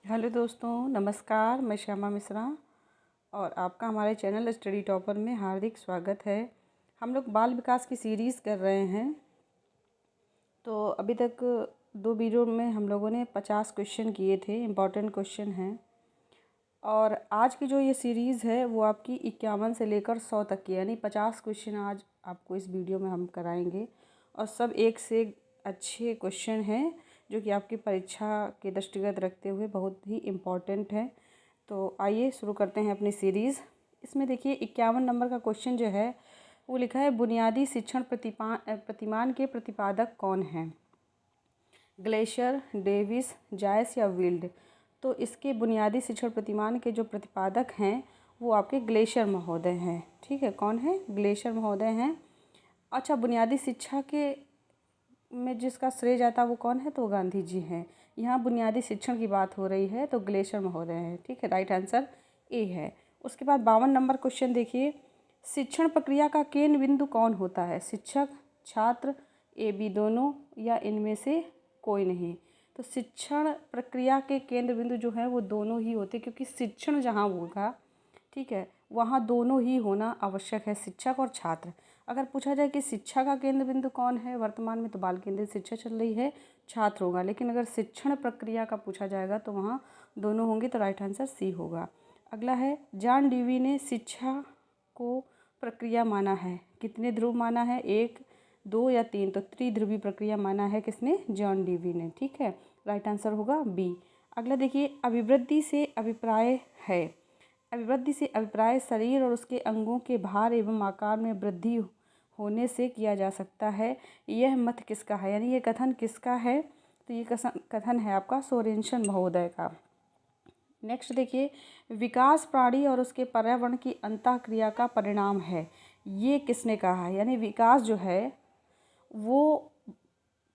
Hello दोस्तों, नमस्कार। मैं श्यामा मिश्रा और आपका हमारे चैनल स्टडी टॉपर में हार्दिक स्वागत है। हम लोग बाल विकास की सीरीज़ कर रहे हैं। तो अभी तक 2 वीडियो में हम लोगों ने 50 क्वेश्चन किए थे, इम्पॉर्टेंट क्वेश्चन हैं। और आज की जो ये सीरीज़ है वो आपकी 51 से लेकर 100 तक की, यानी 50 क्वेश्चन आज आपको इस वीडियो में हम कराएंगे। और सब एक से एक अच्छे क्वेश्चन हैं जो कि आपकी परीक्षा के दृष्टिगत रखते हुए बहुत ही इम्पॉर्टेंट है। तो आइए शुरू करते हैं अपनी सीरीज़। इसमें देखिए 51 नंबर का क्वेश्चन जो है वो लिखा है, बुनियादी शिक्षण प्रतिमान के प्रतिपादक कौन हैं? ग्लेशियर, डेविस, जायस या विल्ड? तो इसके बुनियादी शिक्षण प्रतिमान के जो प्रतिपादक हैं वो आपके ग्लेशियर महोदय हैं। ठीक है, कौन है? ग्लेशियर महोदय हैं। अच्छा, बुनियादी शिक्षा के में जिसका श्रेय जाता है वो कौन है? तो गांधी जी हैं। यहाँ बुनियादी शिक्षण की बात हो रही है तो ग्लेशियर महोदय हैं। ठीक है, राइट आंसर ए है। उसके बाद 52 नंबर क्वेश्चन देखिए, शिक्षण प्रक्रिया का केंद्र बिंदु कौन होता है? शिक्षक, छात्र, ए बी दोनों या इनमें से कोई नहीं? तो शिक्षण प्रक्रिया के केंद्र बिंदु जो है वो दोनों ही होते, क्योंकि शिक्षण जहाँ होगा, ठीक है, वहाँ दोनों ही होना आवश्यक है, शिक्षक और छात्र। अगर पूछा जाए कि शिक्षा का केंद्र बिंदु कौन है वर्तमान में, तो बाल केंद्रित शिक्षा चल रही है, छात्र होगा। लेकिन अगर शिक्षण प्रक्रिया का पूछा जाएगा तो वहाँ दोनों होंगे, तो राइट आंसर सी होगा। अगला है, जॉन डीवी ने शिक्षा को प्रक्रिया माना है। कितने ध्रुव माना है? 1, 2 या 3? तो त्रिध्रुवी प्रक्रिया माना है किसने? जॉन डीवी ने। ठीक है, राइट आंसर होगा बी। अगला देखिए, अभिवृद्धि से अभिप्राय है। अभिवृद्धि से अभिप्राय शरीर और उसके अंगों के भार एवं आकार में वृद्धि होने से किया जा सकता है। यह मत किसका है, यानी ये कथन किसका है? तो ये कथन है आपका सोरेनसन महोदय का। नेक्स्ट देखिए, विकास प्राणी और उसके पर्यावरण की अंतःक्रिया का परिणाम है। ये किसने कहा है? यानी विकास जो है वो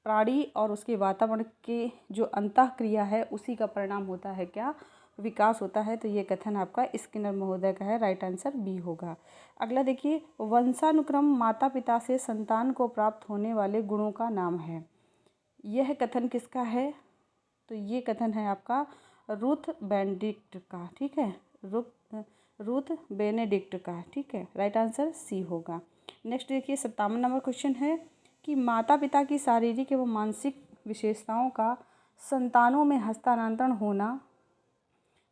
प्राणी और उसके वातावरण के जो अंतःक्रिया है उसी का परिणाम होता है, क्या? विकास होता है। तो ये कथन आपका स्किनर महोदय का है, राइट आंसर बी होगा। अगला देखिए, वंशानुक्रम माता पिता से संतान को प्राप्त होने वाले गुणों का नाम है। यह कथन किसका है? तो ये कथन है आपका रूथ बेनेडिक्ट का। ठीक है, रूथ बेनेडिक्ट का। ठीक है, राइट आंसर सी होगा। नेक्स्ट देखिए, 57 नंबर क्वेश्चन है कि माता पिता की शारीरिक एवं मानसिक विशेषताओं का संतानों में हस्तांतरण होना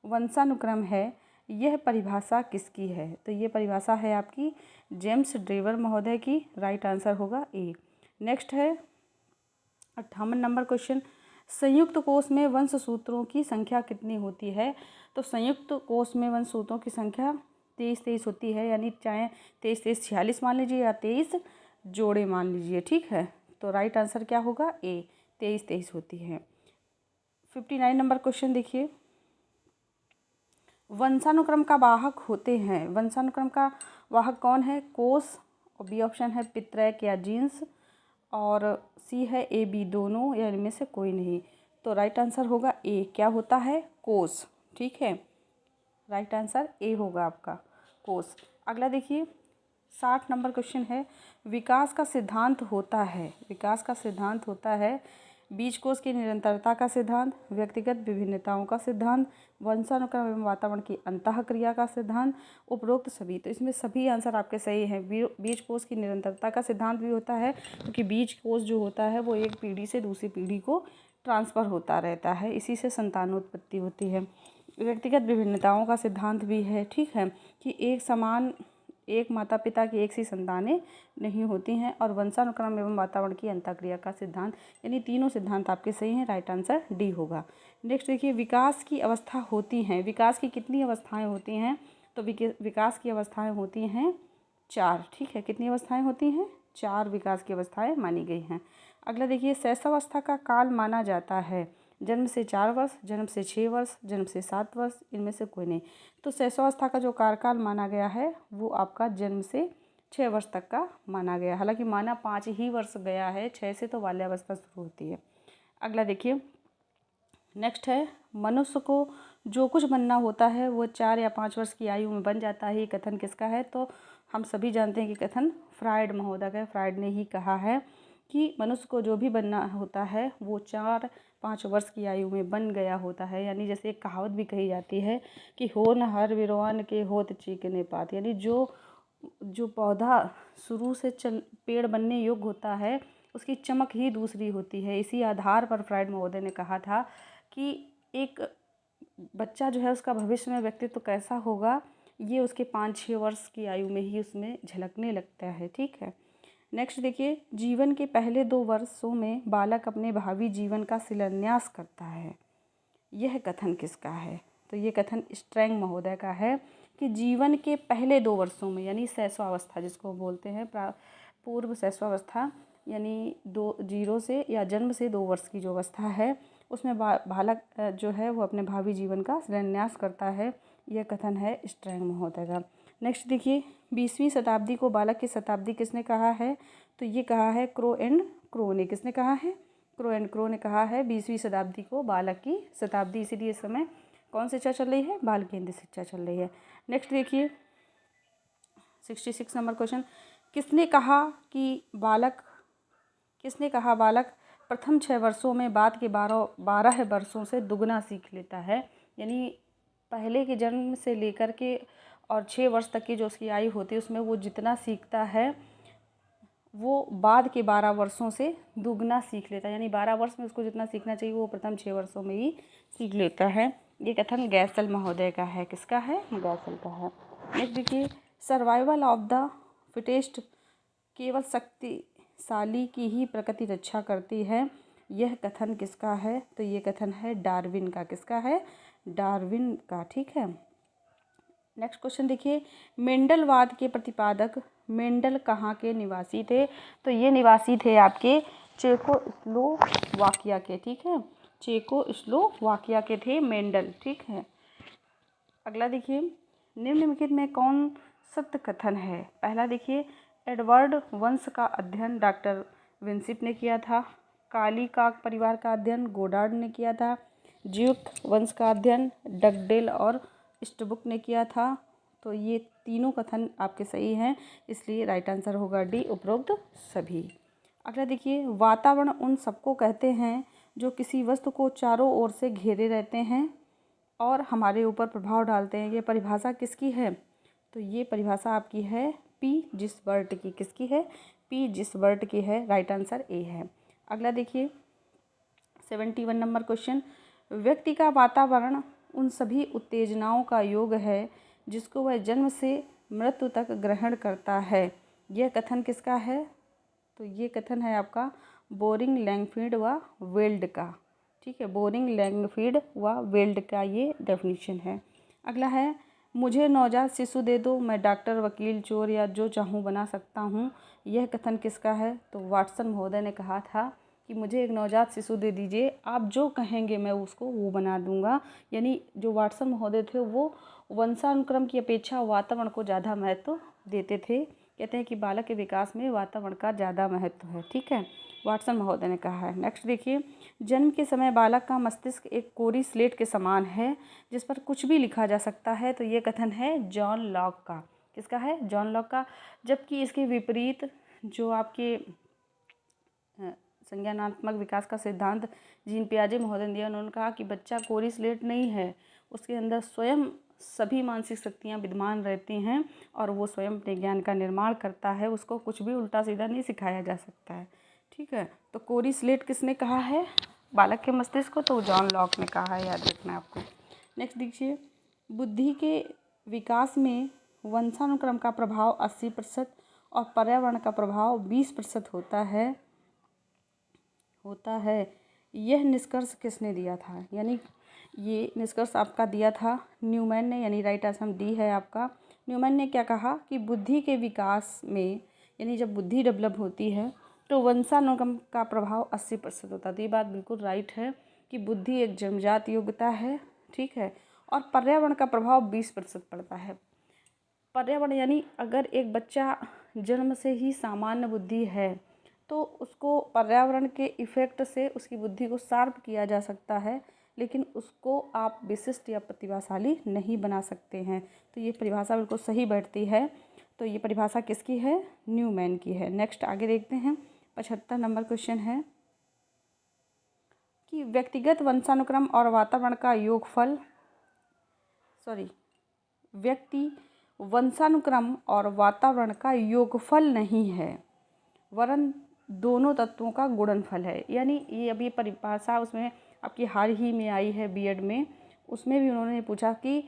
वंशानुक्रम है। यह परिभाषा किसकी है? तो ये परिभाषा है आपकी जेम्स ड्रेवर महोदय की, राइट आंसर होगा ए। नेक्स्ट है 58 नंबर क्वेश्चन, संयुक्त कोष में वंशसूत्रों की संख्या कितनी होती है? तो संयुक्त कोष में वंशसूत्रों की संख्या 23 होती है, यानी चाहे 23 46 मान लीजिए या 23 जोड़े मान लीजिए। ठीक है, तो राइट आंसर क्या होगा? ए, 23 होती है। 59 नंबर क्वेश्चन देखिए, वंशानुक्रम का वाहक होते हैं। वंशानुक्रम का वाहक कौन है? कोष, और बी ऑप्शन है पितृक या जीन्स, और सी है ए बी दोनों या इनमें से कोई नहीं। तो राइट आंसर होगा ए, क्या होता है? कोष। ठीक है, राइट आंसर ए होगा आपका, कोष। अगला देखिए, 60 नंबर क्वेश्चन है, विकास का सिद्धांत होता है। विकास का सिद्धांत होता है बीजकोष की निरंतरता का सिद्धांत, व्यक्तिगत विभिन्नताओं का सिद्धांत, वंशानुक्रम एवं वातावरण की अंतःक्रिया का सिद्धांत, उपरोक्त सभी। तो इसमें सभी आंसर आपके सही हैं। बीजकोष की निरंतरता का सिद्धांत भी होता है, क्योंकि बीजकोष जो होता है वो एक पीढ़ी से दूसरी पीढ़ी को ट्रांसफ़र होता रहता है, इसी से संतानोत्पत्ति होती है। व्यक्तिगत विभिन्नताओं का सिद्धांत भी है, ठीक है, कि एक माता पिता की एक सी संतानें नहीं होती हैं, और वंशानुक्रम एवं वातावरण की अंतःक्रिया का सिद्धांत, यानी तीनों सिद्धांत आपके सही हैं, राइट आंसर डी होगा। नेक्स्ट देखिए, विकास की अवस्था होती हैं। विकास की कितनी अवस्थाएं होती हैं? तो विकास की अवस्थाएं होती हैं 4। ठीक है, कितनी अवस्थाएं होती हैं? 4 विकास की अवस्थाएं मानी गई हैं। अगला देखिए, शैशवावस्था का काल माना जाता है जन्म से 4 वर्ष, जन्म से 6 वर्ष, जन्म से 7 वर्ष, इनमें से कोई नहीं। तो शैशवावस्था का जो कार्यकाल माना गया है वो आपका जन्म से 6 वर्ष तक का माना गया। हालांकि माना 5 ही वर्ष गया है, 6 से तो बाल्यावस्था शुरू होती है। अगला देखिए, नेक्स्ट है, मनुष्य को जो कुछ बनना होता है वो 4 या 5 वर्ष की आयु में बन जाता है। ये कथन किसका है? तो हम सभी जानते हैं कि कथन फ्रायड महोदय का है, फ्रायड ने ही कहा है। कि मनुष्य को जो भी बनना होता है वो 4-5 वर्ष की आयु में बन गया होता है। यानी जैसे एक कहावत भी कही जाती है कि हो न हर विरवान के होत चीकने पात। यानी जो पौधा शुरू से पेड़ बनने योग्य होता है उसकी चमक ही दूसरी होती है। इसी आधार पर फ्राइड महोदय ने कहा था कि एक बच्चा जो है उसका भविष्य में व्यक्तित्व कैसा होगा ये उसके 5-6 वर्ष की आयु में ही उसमें झलकने लगता है। ठीक है, नेक्स्ट देखिए, जीवन के पहले 2 वर्षों में बालक अपने भावी जीवन का शिलान्यास करता है। यह कथन किसका है? तो ये कथन स्ट्रैंग महोदय का है कि जीवन के पहले 2 वर्षों में, यानी शैशवावस्था जिसको बोलते हैं, पूर्व शैशवावस्था, यानी 0 से या जन्म से 2 वर्ष की जो अवस्था है उसमें बालक जो है वो अपने भावी जीवन का शिलान्यास करता है। यह कथन है स्ट्रैंग महोदय का। नेक्स्ट देखिए, 20वीं शताब्दी को बालक की शताब्दी किसने कहा है? तो ये कहा है क्रो एंड क्रो ने। किसने कहा है? क्रो एंड क्रो ने कहा है 20वीं शताब्दी को बालक की शताब्दी। इसीलिए इस समय कौन शिक्षा चल रही है? बाल केंद्रित शिक्षा चल रही है। नेक्स्ट देखिए 66 नंबर क्वेश्चन, किसने कहा बालक प्रथम 6 वर्षों में बाद के 12 वर्षों से दुगना सीख लेता है। यानी पहले के जन्म से लेकर के और 6 वर्ष तक की जो उसकी आयु होती है उसमें वो जितना सीखता है वो बाद के 12 वर्षों से दुगना सीख लेता है। यानी 12 वर्ष में उसको जितना सीखना चाहिए वो प्रथम 6 वर्षों में ही सीख लेता है। ये कथन गैसल महोदय का है। किसका है? गैसल का है। नेक्स्ट देखिए, सर्वाइवल ऑफ द फिटेस्ट, केवल शक्तिशाली की ही प्रकृति रक्षा करती है। यह कथन किसका है? तो ये कथन है डार्विन का। किसका है? डार्विन का। ठीक है, नेक्स्ट क्वेश्चन देखिए, मेंडलवाद के प्रतिपादक मेंडल कहाँ के निवासी थे? तो ये निवासी थे आपके चेकोस्लोवाकिया के। ठीक है, चेकोस्लोवाकिया के थे मेंडल। ठीक है, अगला देखिए, निम्नलिखित में कौन सत्य कथन है? पहला देखिए, एडवर्ड वंश का अध्ययन डॉक्टर विंसिप ने किया था। काली काक परिवार का अध्ययन गोडार्ड ने किया था। ज्यूक वंश का अध्ययन डगडेल और स्टबुक ने किया था। तो ये तीनों कथन आपके सही हैं, इसलिए राइट आंसर होगा डी, उपरोक्त सभी। अगला देखिए, वातावरण उन सबको कहते हैं जो किसी वस्तु को चारों ओर से घेरे रहते हैं और हमारे ऊपर प्रभाव डालते हैं। ये परिभाषा किसकी है? तो ये परिभाषा आपकी है पी जिसबर्ट की। किसकी है? पी जिसबर्ट की है। राइट आंसर ए है। अगला देखिए 71 नंबर क्वेश्चन, व्यक्ति का वातावरण उन सभी उत्तेजनाओं का योग है जिसको वह जन्म से मृत्यु तक ग्रहण करता है। यह कथन किसका है? तो ये कथन है आपका बोरिंग, लैंगफील्ड व वेल्ड का। ठीक है, बोरिंग, लैंगफील्ड व वेल्ड का ये डेफिनेशन है। अगला है, मुझे नवजात शिशु दे दो, मैं डॉक्टर, वकील, चोर या जो चाहूँ बना सकता हूँ। यह कथन किसका है? तो वाटसन महोदय ने कहा था कि मुझे एक नवजात शिशु दे दीजिए, आप जो कहेंगे मैं उसको वो बना दूंगा। यानी जो वाटसन महोदय थे वो वंशानुक्रम की अपेक्षा वातावरण को ज़्यादा महत्व देते थे। कहते हैं कि बालक के विकास में वातावरण का ज़्यादा महत्व है। ठीक है, वाटसन महोदय ने कहा है। नेक्स्ट देखिए, जन्म के समय बालक का मस्तिष्क एक कोरी स्लेट के समान है जिस पर कुछ भी लिखा जा सकता है। तो ये कथन है जॉन लॉक का। किसका है? जॉन लॉक का। जबकि इसके विपरीत जो आपके संज्ञानात्मक विकास का सिद्धांत जीन पियाजे महोदय ने दिया, उन्होंने कहा कि बच्चा कोरी स्लेट नहीं है, उसके अंदर स्वयं सभी मानसिक शक्तियाँ विद्यमान रहती हैं और वो स्वयं अपने ज्ञान का निर्माण करता है। उसको कुछ भी उल्टा सीधा नहीं सिखाया जा सकता है। ठीक है, तो कोरी स्लेट किसने कहा है बालक के मस्तिष्क को? तो जॉन लॉक ने कहा है, याद रखना आपको। नेक्स्ट देखिए, बुद्धि के विकास में वंशानुक्रम का प्रभाव 80% और पर्यावरण का प्रभाव 20% होता है। यह निष्कर्ष किसने दिया था? यानी ये निष्कर्ष आपका दिया था न्यूमैन ने। यानी राइट आंसर डी है आपका। न्यूमैन ने क्या कहा कि बुद्धि के विकास में, यानी जब बुद्धि डेवलप होती है तो वंशानुक्रम का प्रभाव 80% होता है। तो ये बात बिल्कुल राइट है कि बुद्धि एक जन्मजात योग्यता है। ठीक है, और पर्यावरण का प्रभाव 20% पड़ता है। पर्यावरण यानी अगर एक बच्चा जन्म से ही सामान्य बुद्धि है तो उसको पर्यावरण के इफ़ेक्ट से उसकी बुद्धि को शार्प किया जा सकता है, लेकिन उसको आप विशिष्ट या प्रतिभाशाली नहीं बना सकते हैं। तो ये परिभाषा बिल्कुल सही बैठती है। तो ये परिभाषा किसकी है? न्यूमैन की है। नेक्स्ट आगे देखते हैं, 75 नंबर क्वेश्चन है कि व्यक्तिगत वंशानुक्रम और वातावरण का योगफल व्यक्ति वंशानुक्रम और वातावरण का योगफल नहीं है, वरन दोनों तत्वों का गुणनफल है। यानी ये अभी परिभाषा उसमें आपकी हाल ही में आई है बीएड में, उसमें भी उन्होंने पूछा कि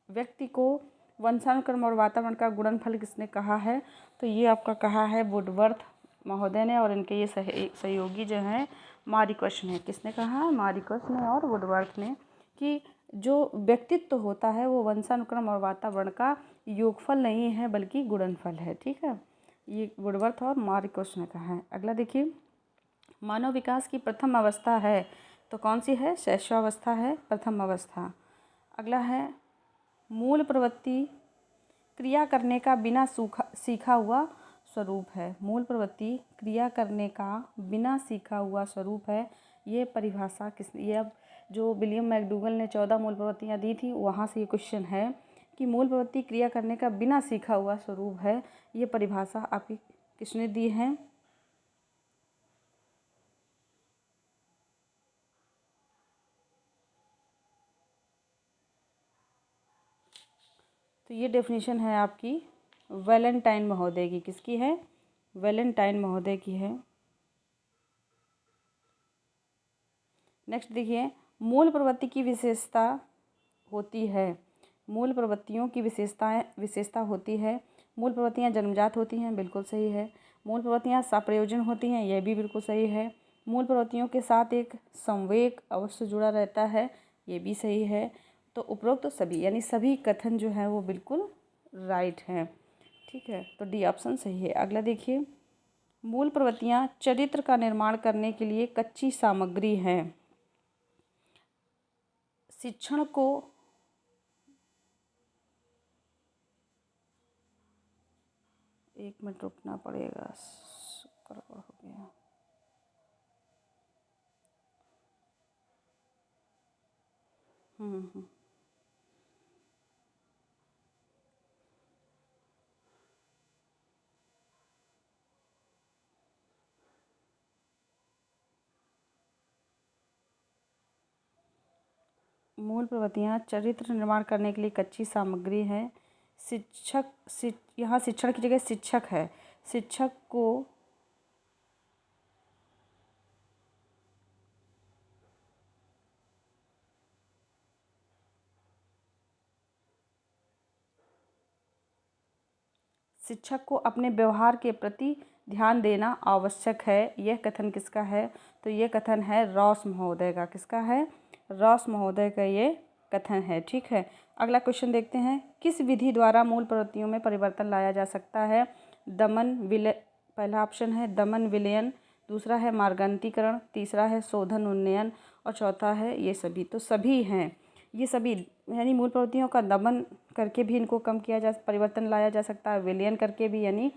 व्यक्ति को वंशानुक्रम और वातावरण का गुणनफल किसने कहा है, तो ये आपका कहा है वुडवर्थ महोदय ने, और इनके ये सहयोगी जो हैं मारिकस ने। किसने कहा है? मारिकस ने और वुडवर्थ ने, कि जो व्यक्तित्व होता है वो वंशानुक्रम और वातावरण का योगफल नहीं है बल्कि गुणनफल है। ठीक है, ये वुडवर्थ और मारिकस ने कहा है। अगला देखिए, मानव विकास की प्रथम अवस्था है तो कौन सी है? शैशवावस्था है प्रथम अवस्था। अगला है, मूल प्रवृत्ति क्रिया करने का बिना सीखा हुआ स्वरूप है। मूल प्रवृत्ति क्रिया करने का बिना सीखा हुआ स्वरूप है। ये परिभाषा ये अब जो विलियम मैकडूगल ने 14 मूल प्रवृत्तियाँ दी थी, वहाँ से ये क्वेश्चन है कि मूल प्रवृत्ति क्रिया करने का बिना सीखा हुआ स्वरूप है। ये परिभाषा आपकी किसने दी है? तो ये डेफिनेशन है आपकी वैलेंटाइन महोदय की। किसकी है? वैलेंटाइन महोदय की है। नेक्स्ट देखिए, मूल प्रवृत्ति की विशेषता होती है। मूल प्रवृत्तियों की विशेषता होती है। मूल प्रवृत्तियाँ जन्मजात होती हैं, बिल्कुल सही है। मूल प्रवृत्तियाँ सप्रयोजन होती हैं, यह भी बिल्कुल सही है। मूल प्रवृत्तियों के साथ एक संवेग अवश्य जुड़ा रहता है, ये भी सही है। तो उपरोक्त तो सभी यानी सभी कथन जो है वो बिल्कुल राइट हैं। ठीक है, तो डी ऑप्शन सही है। अगला देखिए, मूल प्रवृत्तियाँ चरित्र का निर्माण करने के लिए कच्ची सामग्री हैं। शिक्षण को एक मिनट रुकना पड़ेगा, गड़बड़ हो गया। मूल प्रवृत्तियाँ चरित्र निर्माण करने के लिए कच्ची सामग्री है। यहाँ शिक्षण की जगह शिक्षक है। शिक्षक को अपने व्यवहार के प्रति ध्यान देना आवश्यक है। यह कथन किसका है? तो ये कथन है रॉस महोदय का। किसका है? रॉस महोदय का ये कथन है। ठीक है, अगला क्वेश्चन देखते हैं। किस विधि द्वारा मूल प्रवृत्तियों में परिवर्तन लाया जा सकता है? पहला ऑप्शन है दमन विलयन, दूसरा है मार्गान्तीकरण, तीसरा है शोधन उन्नयन और चौथा है ये सभी। तो सभी हैं ये सभी, यानी मूल प्रवृत्तियों का दमन करके भी इनको कम किया परिवर्तन लाया जा सकता है। विलयन करके भी, यानी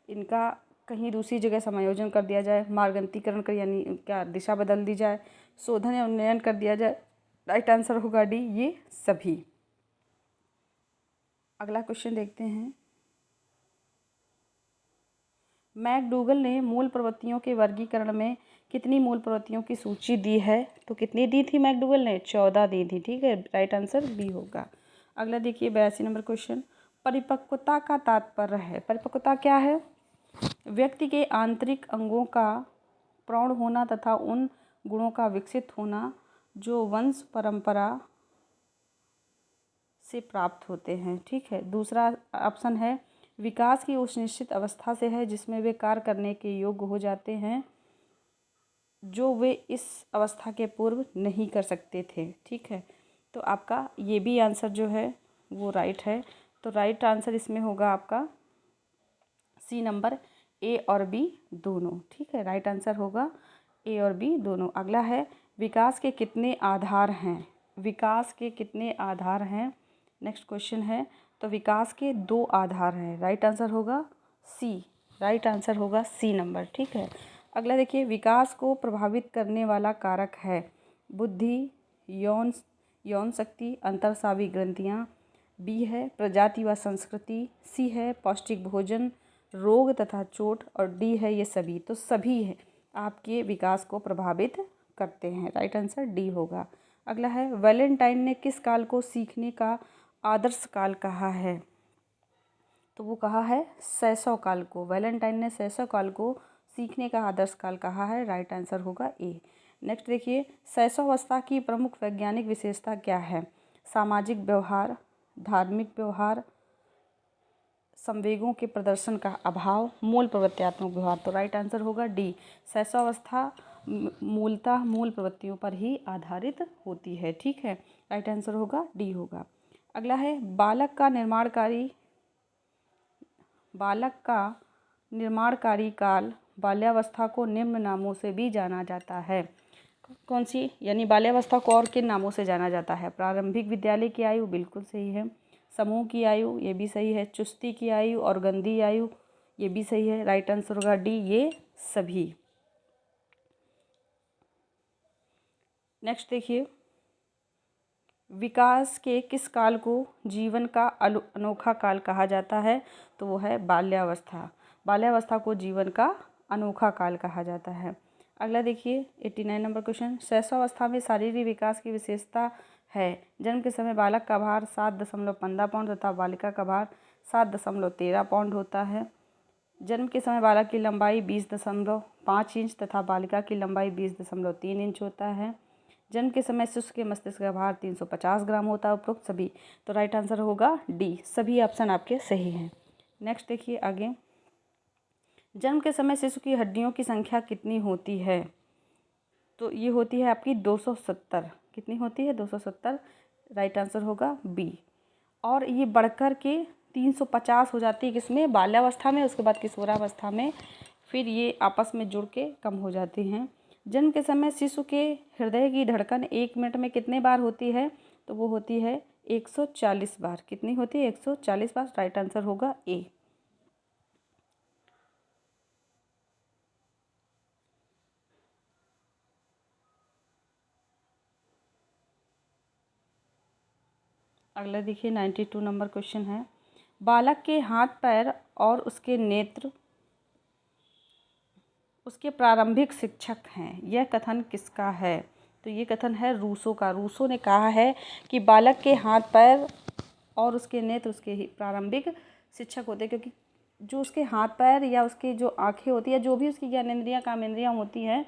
इनका कहीं दूसरी जगह समायोजन कर दिया जाए। मार्गान्तीकरण कर यानी क्या दिशा बदल दी जाए। शोधन या उन्नयन कर दिया जाए। राइट आंसर होगा डी, ये सभी। अगला क्वेश्चन देखते हैं। मैकडूगल ने मूल प्रवृत्तियों के वर्गीकरण में कितनी मूल प्रवृत्तियों की सूची दी है? तो कितनी दी थी मैकडूगल ने? 14 दी थी। ठीक है, राइट आंसर बी होगा। अगला देखिए 82 नंबर क्वेश्चन। परिपक्वता का तात्पर्य है। परिपक्वता क्या है? व्यक्ति के आंतरिक अंगों का प्रौढ़ होना तथा उन गुणों का विकसित होना जो वंश परंपरा से प्राप्त होते हैं। ठीक है, दूसरा ऑप्शन है विकास की उस निश्चित अवस्था से है जिसमें वे कार्य करने के योग्य हो जाते हैं जो वे इस अवस्था के पूर्व नहीं कर सकते थे। ठीक है, तो आपका ये भी आंसर जो है वो राइट है। तो राइट आंसर इसमें होगा आपका सी नंबर, ए और बी दोनों। ठीक है, राइट आंसर होगा ए और बी दोनों। अगला है विकास के कितने आधार हैं? विकास के कितने आधार हैं? नेक्स्ट क्वेश्चन है। तो विकास के 2 आधार हैं। राइट आंसर होगा सी। राइट आंसर होगा सी नंबर। ठीक है, अगला देखिए, विकास को प्रभावित करने वाला कारक है बुद्धि, यौन शक्ति, अंतरस्रावी ग्रंथियाँ, बी है प्रजाति व संस्कृति, सी है पौष्टिक भोजन, रोग तथा चोट, और डी है ये सभी। तो सभी है आपके विकास को प्रभावित करते हैं। राइट आंसर डी होगा। अगला है, वैलेंटाइन ने किस काल को सीखने का आदर्श काल कहा है? तो वो कहा है शैशव काल को। वैलेंटाइन ने शैशव काल को सीखने का आदर्श काल कहा है। राइट आंसर होगा ए। नेक्स्ट देखिए, शैशवावस्था की प्रमुख वैज्ञानिक विशेषता क्या है? सामाजिक व्यवहार, धार्मिक व्यवहार, संवेगों के प्रदर्शन का अभाव, मूल प्रवृत्त्यात्मक व्यवहार। तो राइट आंसर होगा डी। शैशवावस्था मूलतः मूल प्रवृत्तियों पर ही आधारित होती है। ठीक है, राइट आंसर होगा डी होगा। अगला है, बालक का निर्माणकारी काल बाल्यावस्था को निम्न नामों से भी जाना जाता है। कौन सी? यानी बाल्यावस्था को और किन नामों से जाना जाता है? प्रारंभिक विद्यालय की आयु, बिल्कुल सही है। समूह की आयु, ये भी सही है। चुस्ती की आयु और गंदी आयु, ये भी सही है। राइट आंसर होगा डी, ये सभी। नेक्स्ट देखिए, विकास के किस काल को जीवन का अनोखा काल कहा जाता है? तो वो है बाल्यावस्था। बाल्यावस्था को जीवन का अनोखा काल कहा जाता है। अगला देखिए 89 नंबर क्वेश्चन, शैशवावस्था में शारीरिक विकास की विशेषता है। जन्म के समय बालक का भार 7.15 पाउंड तथा बालिका का भार 7.13 पाउंड होता है। जन्म के समय बालक की लंबाई 20.5 इंच तथा बालिका की लंबाई 20.3 इंच होता है। जन्म के समय शिशु के मस्तिष्क का भार 350 ग्राम होता है। उपरोक्त सभी। तो राइट आंसर होगा डी, सभी ऑप्शन आपके सही हैं। नेक्स्ट देखिए आगे, जन्म के समय शिशु की हड्डियों की संख्या कितनी होती है? तो ये होती है आपकी 270। कितनी होती है? 270। राइट आंसर होगा बी। और ये बढ़कर के 350 हो जाती है किसमें? बाल्यावस्था में। उसके बाद किशोरावस्था में फिर ये आपस में जुड़ के कम हो जाती हैं। जन्म के समय शिशु के हृदय की धड़कन 1 मिनट में कितने बार होती है? तो वो होती है 140 बार। कितनी होती है? 140 बार। राइट आंसर होगा ए। अगला देखिए 92 नंबर क्वेश्चन है, बालक के हाथ पैर और उसके नेत्र उसके प्रारंभिक शिक्षक हैं। यह कथन किसका है? तो ये कथन है रूसो का। रूसो ने कहा है कि बालक के हाथ पैर और उसके नेत्र उसके ही प्रारंभिक शिक्षक होते हैं, क्योंकि जो उसके हाथ पैर या उसकी जो आँखें होती है, जो भी उसकी ज्ञानेंद्रियाँ कामेंद्रियाँ होती हैं,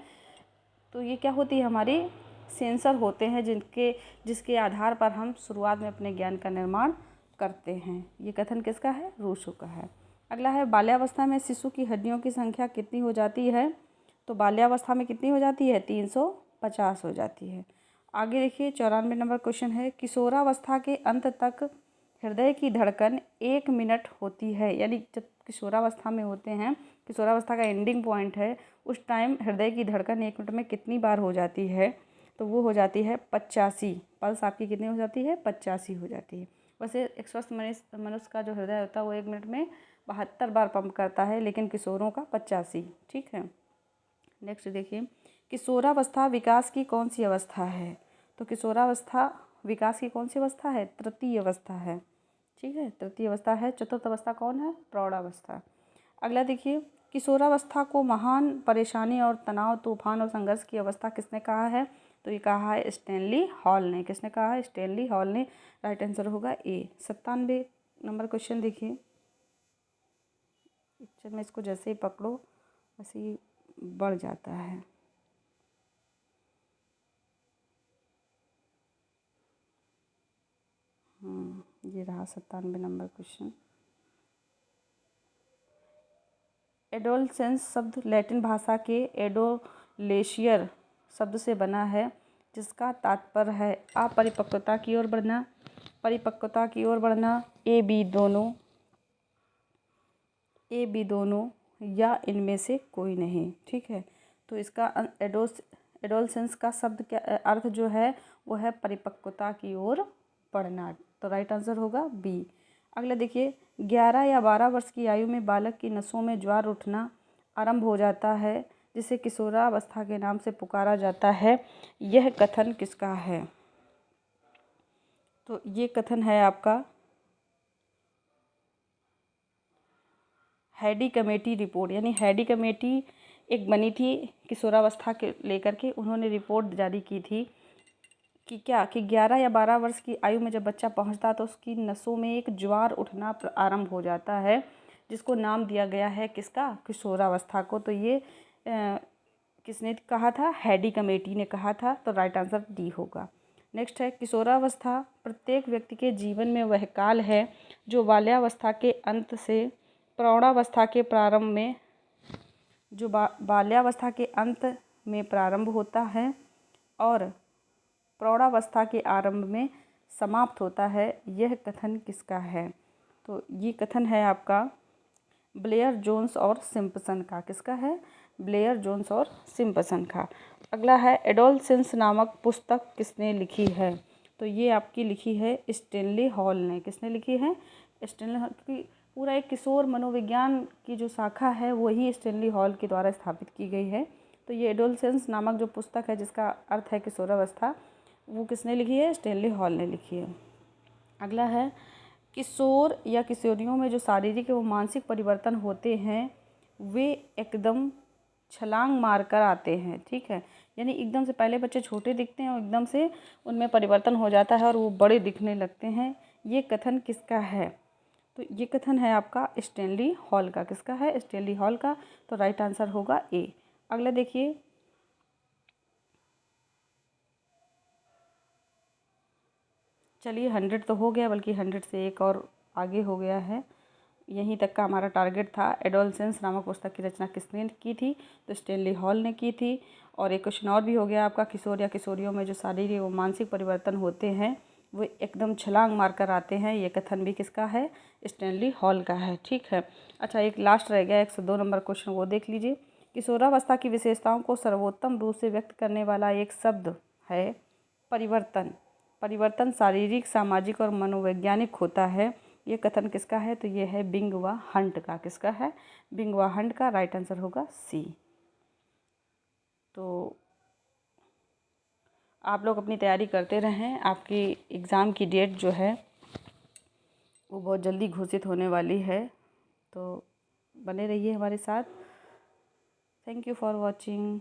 तो ये क्या होती है? हमारी सेंसर होते हैं जिसके आधार पर हम शुरुआत में अपने ज्ञान का निर्माण करते हैं। ये कथन किसका है? रूसो का है। अगला है, बाल्यावस्था में शिशु की हड्डियों की संख्या कितनी हो जाती है? तो बाल्यावस्था में कितनी हो जाती है? 350 हो जाती है। आगे देखिए 94 नंबर क्वेश्चन है, किशोरावस्था के अंत तक हृदय की धड़कन 1 मिनट होती है। यानी जब किशोरावस्था में होते हैं, किशोरावस्था का एंडिंग पॉइंट है, उस टाइम हृदय की धड़कन 1 मिनट में कितनी बार हो जाती है? तो वो हो जाती है 85। पल्स आपकी कितनी हो जाती है? 85 हो जाती है। वैसे एक स्वस्थ मनुष्य का जो हृदय होता है वो 1 मिनट में 72 बार पंप करता है, लेकिन किशोरों का 85। ठीक है। नेक्स्ट देखिए, किशोरावस्था विकास की कौन सी अवस्था है? तो किशोरावस्था विकास की कौन सी अवस्था है? तृतीय अवस्था है। ठीक है, तृतीय अवस्था है। चतुर्थ अवस्था कौन है? प्रौढ़ावस्था। अगला देखिए, किशोरावस्था को महान परेशानी और तनाव, तूफान और संघर्ष की अवस्था किसने कहा है? तो ये कहा है स्टैनली हॉल ने। किसने कहा है? स्टैनली हॉल ने। राइट आंसर होगा ए। 97 नंबर क्वेश्चन देखिए, पिक्चर में इसको जैसे ही पकड़ो वैसे ही बढ़ जाता है। ये रहा 97 नंबर क्वेश्चन। एडोलसेंस शब्द लैटिन भाषा के एडोलेशियर शब्द से बना है, जिसका तात्पर्य है अपरिपक्वता की ओर बढ़ना, परिपक्वता की ओर बढ़ना, ए बी दोनों या इनमें से कोई नहीं। ठीक है, तो इसका एडोलसेंस का शब्द क्या अर्थ जो है वो है परिपक्वता की ओर बढ़ना। तो राइट आंसर होगा बी। अगला देखिए, 11 या 12 वर्ष की आयु में बालक की नसों में ज्वार उठना आरंभ हो जाता है, जिसे किशोरावस्था के नाम से पुकारा जाता है। यह कथन किसका है? तो ये कथन है आपका हैडी कमेटी रिपोर्ट, यानी हैडी कमेटी एक बनी थी किशोरावस्था के लेकर के। उन्होंने रिपोर्ट जारी की थी कि क्या कि 11 या 12 वर्ष की आयु में जब बच्चा पहुंचता है तो उसकी नसों में एक ज्वार उठना आरंभ हो जाता है, जिसको नाम दिया गया है किसका, किशोरावस्था को। तो ये किसने कहा था, हैडी कमेटी ने कहा था। तो राइट आंसर डी होगा। नेक्स्ट है, किशोरावस्था प्रत्येक व्यक्ति के जीवन में वह काल है जो बाल्यावस्था के अंत से प्रौढ़ावस्था के प्रारंभ में, जो बाल्यावस्था के अंत में प्रारंभ होता है और प्रौढ़ावस्था के आरंभ में समाप्त होता है। यह कथन किसका है? तो ये कथन है आपका ब्लेयर जोन्स और सिम्पसन का। किसका है? ब्लेयर जोन्स और सिम्पसन का। अगला है, एडोलसेंस नामक पुस्तक किसने लिखी है? तो ये आपकी लिखी है स्टेनली हॉल ने। किसने लिखी है? स्टेनली हॉल की। पूरा एक किशोर मनोविज्ञान की जो शाखा है वही स्टेनली हॉल के द्वारा स्थापित की गई है। तो ये एडोलसेंस नामक जो पुस्तक है जिसका अर्थ है किशोरावस्था, वो किसने लिखी है? स्टेनली हॉल ने लिखी है। अगला है, किशोर या किशोरियों में जो शारीरिक एवं मानसिक परिवर्तन होते हैं वे एकदम छलांग मारकर आते हैं। ठीक है, यानी एकदम से पहले बच्चे छोटे दिखते हैं और एकदम से उनमें परिवर्तन हो जाता है और वो बड़े दिखने लगते हैं। ये कथन किसका है? तो ये कथन है आपका स्टेनली हॉल का। किसका है? स्टेनली हॉल का। तो राइट आंसर होगा ए। अगला देखिए, चलिए 100 तो हो गया, बल्कि 100 से एक और आगे हो गया है। यहीं तक का हमारा टारगेट था। एडोलसेंस नामक पुस्तक की रचना किसने की थी? तो स्टेनली हॉल ने की थी। और एक क्वेश्चन और भी हो गया आपका, किशोर या किशोरियों में जो शारीरिक व मानसिक परिवर्तन होते हैं वो एकदम छलांग मारकर आते हैं। ये कथन भी किसका है? स्टेनली हॉल का है। ठीक है। अच्छा, एक लास्ट रह गया 102 नंबर क्वेश्चन, वो देख लीजिए। किशोरावस्था की विशेषताओं को सर्वोत्तम रूप से व्यक्त करने वाला एक शब्द है परिवर्तन। परिवर्तन शारीरिक, सामाजिक और मनोवैज्ञानिक होता है। ये कथन किसका है? तो ये है बिंग व हंट का। किसका है? बिंग व हंट का। राइट आंसर होगा सी। तो आप लोग अपनी तैयारी करते रहें। आपकी एग्ज़ाम की डेट जो है वो बहुत जल्दी घोषित होने वाली है, तो बने रहिए हमारे साथ। Thank you for watching.